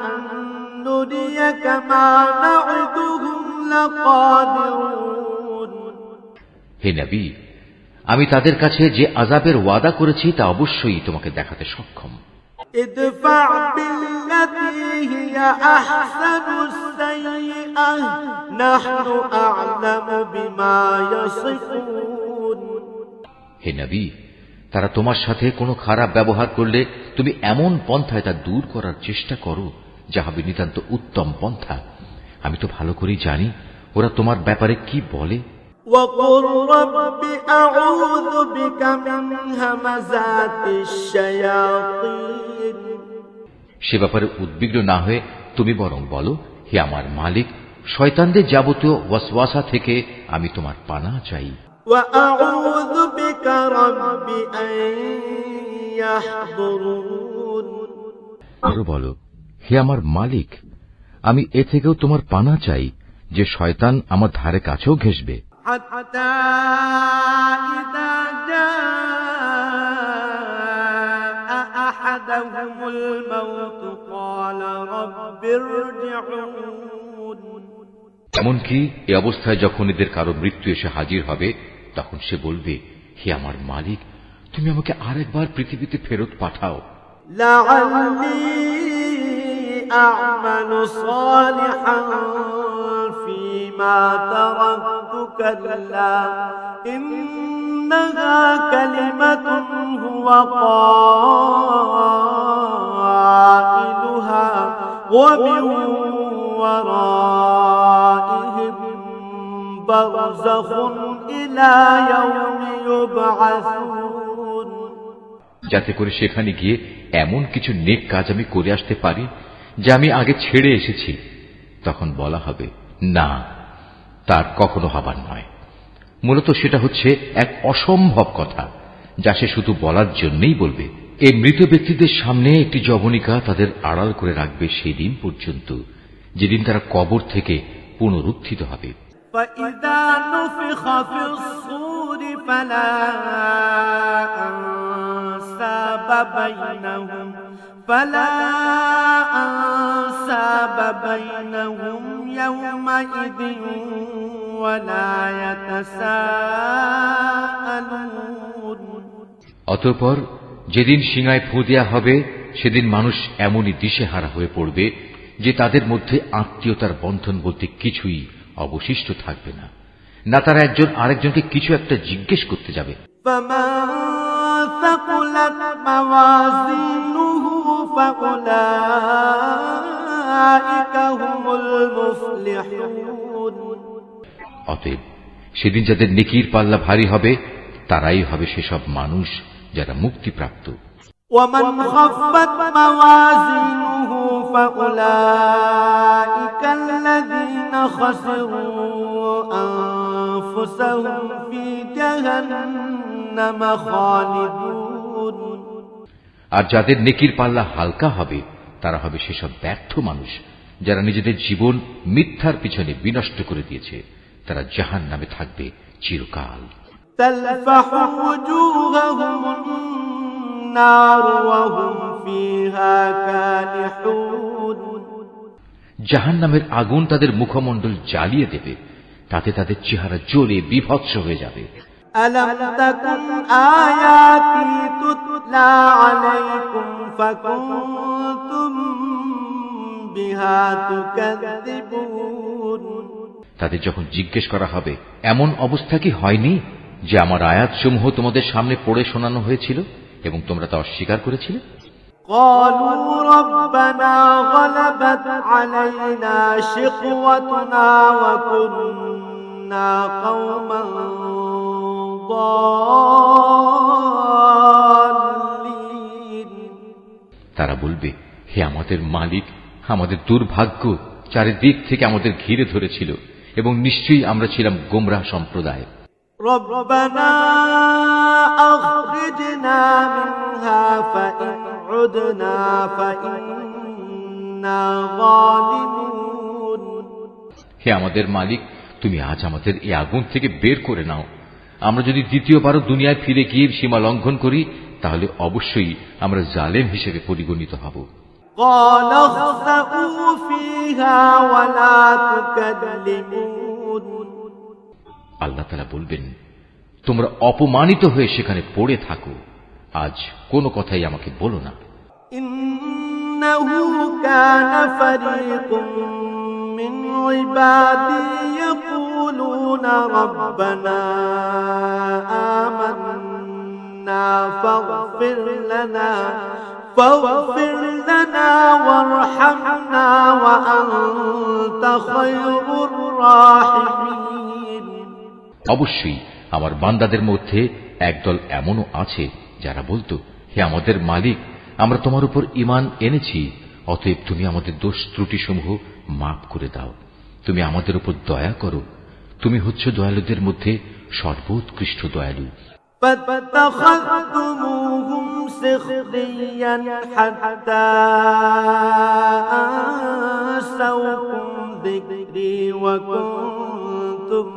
[SPEAKER 2] নুরিয়াকা মা না'উদুহুম লাকাদিরুন।
[SPEAKER 1] হে নবী, আমি তাদের কাছে যে আযাবের ওয়াদা করেছি তা অবশ্যই তোমাকে দেখাতে সক্ষম।
[SPEAKER 2] ইদফা বিল্লাতী হিয়া আহসানুস সাইয়্যাহ নাহনু আ'লামু বিমা ইয়াসিফুন।
[SPEAKER 1] হে নবী, তারা তোমার সাথে কোনো খারাপ ব্যবহার করলে তুমি এমন পন্থায় তা দূর করার চেষ্টা করো যা হবে নিতান্ত উত্তম পন্থা। আমি তো ভালো করেই জানি ওরা তোমার ব্যাপারে কি বলে।
[SPEAKER 2] وَقُلْ رَبِّ أَعُوذُ بِكَ مِنْ هَمَزَاتِ الشَّيَاطِينِ।
[SPEAKER 1] সে ব্যাপারে উদ্বিগ্ন না হয়ে তুমি বরং বলো, হে আমার মালিক, শয়তানদের যাবতীয় ওয়াসওয়াসা থেকে আমি তোমার পানাহ চাই।
[SPEAKER 2] وَأَعُوذُ بِكَ رَبِّ أَنْ يَحْضُرُونِ।
[SPEAKER 1] আরো বলো, হে আমার মালিক, আমি এ থেকেও তোমার পানাহ চাই যে শয়তান আমার ধারে কাছেও ঘেঁষবে।
[SPEAKER 2] حتى إذا جاء أحدهم الموت قال رب ارجعون।
[SPEAKER 1] এমনকি এই অবস্থায় যখন এদের কারো মৃত্যু এসে হাজির হবে তখন সে বলবে, হে আমার মালিক, তুমি আমাকে আরেকবার পৃথিবীতে ফেরত পাঠাও।
[SPEAKER 2] لعلي أعمل صالحا فيما تركت كلا إنها كلمة هو قائلها ومن ورائهم برزخ إلى يوم يبعثون।
[SPEAKER 1] যাতে করে সেখানে গিয়ে এমন কিছু নেক কাজ আমি করে আসতে পারি যা আমি আগে ছেড়ে এসেছি। তখন বলা হবে, না, তার কখনো হবার নয়। মূলত সেটা হচ্ছে এক অসম্ভব কথা, যা সে শুধু বলার জন্যই বলবে। এই মৃত ব্যক্তিদের সামনে একটি যবনিকা তাদের আড়াল করে রাখবে সেই দিন পর্যন্ত, যেদিন তারা কবর থেকে পুনরুত্থিত হবে।
[SPEAKER 2] فإذا نفخ في الصور فلا أنساب بينهم يومئذ ولا يتساءلون।
[SPEAKER 1] অতঃপর যেদিন শিঙায় ফু দেয়া হবে, সেদিন মানুষ এমনই দিশেহারা হয়ে পড়বে যে তাদের মধ্যে আত্মীয়তার বন্ধন বলতে কিছুই অবশিষ্ট থাকবে না। না তারা একজন আরেকজনকে কিছু একটা জিজ্ঞেস করতে যাবে। অতএব সেদিন যাদের নেকির পাল্লা ভারী হবে, তারাই হবে সেসব মানুষ যারা মুক্তিপ্রাপ্ত।
[SPEAKER 2] ومن خفت موازينه فأولئك الذين خسروا أنفسهم في جهنم خالدون।
[SPEAKER 1] আর যাদের নেকির পাল্লা হালকা হবে, তারা হবে সেসব ব্যর্থ মানুষ যারা নিজেদের জীবন মিথ্যার পিছনে বিনষ্ট করে দিয়েছে। তারা জাহান্নামে থাকবে চিরকাল।
[SPEAKER 2] تلفح وجوههم النار وهم فيها كالحون।
[SPEAKER 1] জাহান্নামের আগুন তাদের মুখমণ্ডল জ্বালিয়ে দেবে, তাতে তাদের চেহারা জ্বলে বিভৎস হয়ে যাবে।
[SPEAKER 2] ألم تكن آياتي تتلى عليكم فكنتم بها تكذبون।
[SPEAKER 1] তাদের যখন জিজ্ঞেস করা হবে, এমন অবস্থা কি হয়নি যে আমার আয়াতসমূহ তোমাদের সামনে পড়ে শোনানো হয়েছিল এবং তোমরা তা অস্বীকার করেছিলে?
[SPEAKER 2] قالوا ربنا غلبت علينا شقوتنا وكنا قوما ضالين।
[SPEAKER 1] তারা বলবে, হে আমাদের মালিক, আমাদের দুর্ভাগ্য চারিদিক থেকে আমাদের ঘিরে ধরেছিল এবং নিশ্চয়ই আমরা ছিলাম গোমরাহ সম্প্রদায়।
[SPEAKER 2] ربنا أخرجنا منها فإن عدنا فإنا ظالمون।
[SPEAKER 1] হে আমাদের মালিক, তুমি আজ আমাদের এই আগুন থেকে বের করে নাও। আমরা যদি দ্বিতীয়বারও দুনিয়ায় ফিরে গিয়ে সীমা লঙ্ঘন করি, তাহলে অবশ্যই আমরা জালেম হিসেবে পরিগণিত হব।
[SPEAKER 2] قال اخسئوا فيها ولا تكلمون।
[SPEAKER 1] আল্লাহ তাআলা বলবেন, তোমরা অপমানিত হয়ে সেখানে পড়ে থাকো, আজ কোনো কথাই আমাকে বলো না।
[SPEAKER 2] إنه كان فريق من عبادي يقولون ربنا آمنا فاغفر لنا وارحمنا وأنت خير الراحمين।
[SPEAKER 1] অবশ্যই আমার বান্দাদের মধ্যে একদল এমনও আছে যারা বলতো, হে আমাদের মালিক, আমরা তোমার উপর ঈমান এনেছি, অতএব তুমি আমাদের দোষ ত্রুটিসমূহ মাফ করে দাও, তুমি আমাদের উপর দয়া করো, তুমি হচ্ছ দয়ালুদের মধ্যে সর্বোৎকৃষ্ট দয়ালু।
[SPEAKER 2] فاتخذتموهم سخريا حتى أنسوكم ذكري وكنتم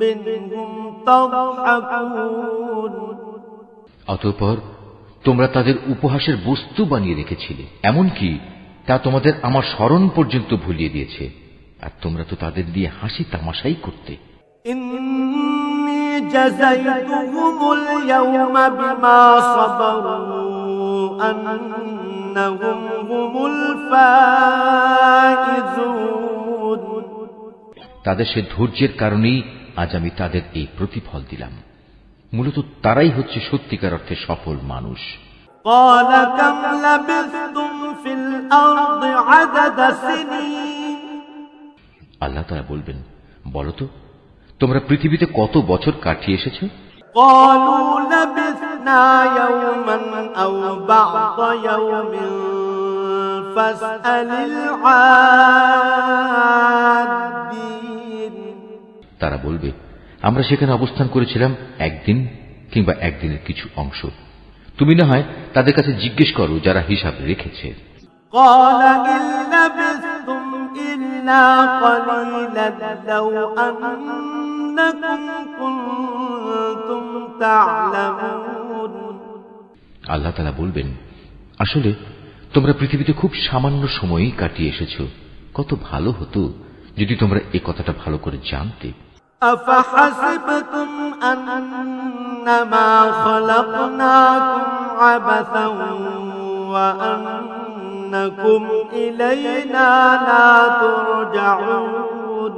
[SPEAKER 2] منهم تضحكون।
[SPEAKER 1] অতঃপর তোমরা তাদের উপহাসের বস্তু বানিয়ে রেখেছিলে, এমনকি তা তোমাদের আমার স্মরণ পর্যন্ত ভুলিয়ে দিয়েছে, আর তোমরা তো তাদের দিয়ে হাসি তামাশাই করতে।
[SPEAKER 2] إني جزيتهم اليوم بما صبروا أنهم هم الفائزون।
[SPEAKER 1] তাদের সে ধৈর্যের কারণেই আজ আমি তাদের এই প্রতিফল দিলাম। মূলত তারাই হচ্ছে সত্যিকার অর্থে সফল মানুষ।
[SPEAKER 2] قال كم لبثتم في الأرض عدد سنين।
[SPEAKER 1] আল্লাহ তাআলা বলবেন, বলো তো তোমরা পৃথিবীতে কত বছর কাটিয়ে এসেছো?
[SPEAKER 2] قالوا لبثنا يوما أو بعض يوم فاسأل العادين।
[SPEAKER 1] তারা বলবে, আমরা সেখানে অবস্থান করেছিলাম একদিন কিংবা একদিনের কিছু অংশ। তুমি না হয় তাদের কাছে জিজ্ঞেস করো যারা হিসাব রেখেছে।
[SPEAKER 2] قال إن لبثتم إلا قليلا لو أنكم كنتم تعلمون
[SPEAKER 1] আল্লাহ তাআলা বলবেন, আসলে তোমরা পৃথিবীতে খুব সামান্য সময়ই কাটিয়ে এসেছো। কত ভালো হতো যদি তোমরা এই কথাটা ভালো করে জানতে।
[SPEAKER 2] أفحسبتم أنما خلقناكم عبثا وأنكم إلينا لا ترجعون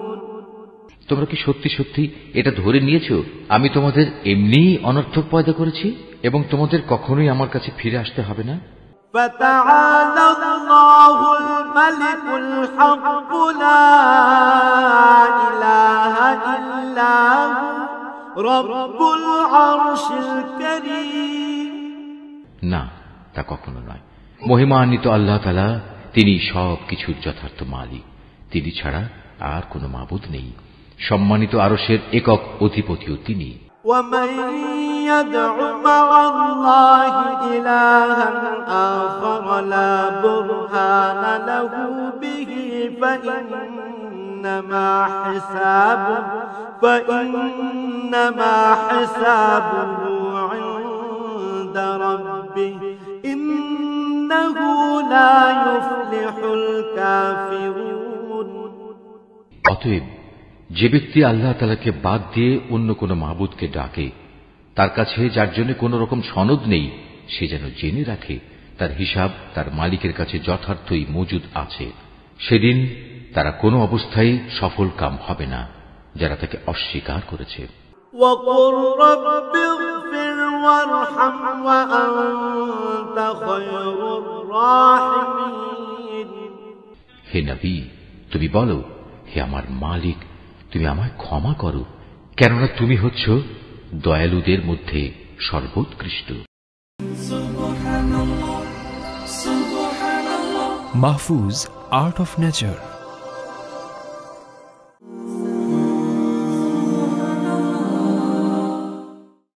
[SPEAKER 1] তোমরা কি সত্যি সত্যি এটা ধরে নিয়েছো আমি তোমাদের এমনিই অনর্থক পয়দা করেছি এবং তোমাদের কখনোই আমার কাছে ফিরে আসতে হবে না?
[SPEAKER 2] فتعالى الله الملك الحق لا إله إلا هو رب العرش الكريم
[SPEAKER 1] না, তা কখনো নয়। মহিমান্বিত আল্লাহ তাআলা, তিনি সব কিছুর যথার্থ মালিক। তিনি ছাড়া আর কোনো মাবুদ নেই। সম্মানিত আরশের একক অধিপতিও তিনি।
[SPEAKER 2] ومن يدع مع الله إلها آخر لا برهان له به فإنما حسابه عند ربه إنه لا يفلح الكافرون
[SPEAKER 1] অতএব যে ব্যক্তি আল্লাহ তাআলাকে বাদ দিয়ে অন্য কোন মাবুদকে ডাকে, তার কাছে যার জন্য কোন রকম সনদ নেই, সে যেন জেনে রাখে তার হিসাব তার মালিকের কাছে যথার্থই মজুদ আছে। সেদিন তারা কোনো অবস্থায় সফল কাম হবে না যারা তাকে অস্বীকার করেছে।
[SPEAKER 2] وَقُلْ رَبِّ اغْفِرْ وَارْحَمْ وَأَنْتَ خَيْرُ الرَّاحِمِينَ
[SPEAKER 1] হে নবী, তুমি বলো, হে আমার মালিক, তুমি আমায় ক্ষমা করো, কেননা তুমি হচ্ছ দয়ালুদের মধ্যে সর্বোৎকৃষ্ট।
[SPEAKER 3] Mahfuz, Art of Nature।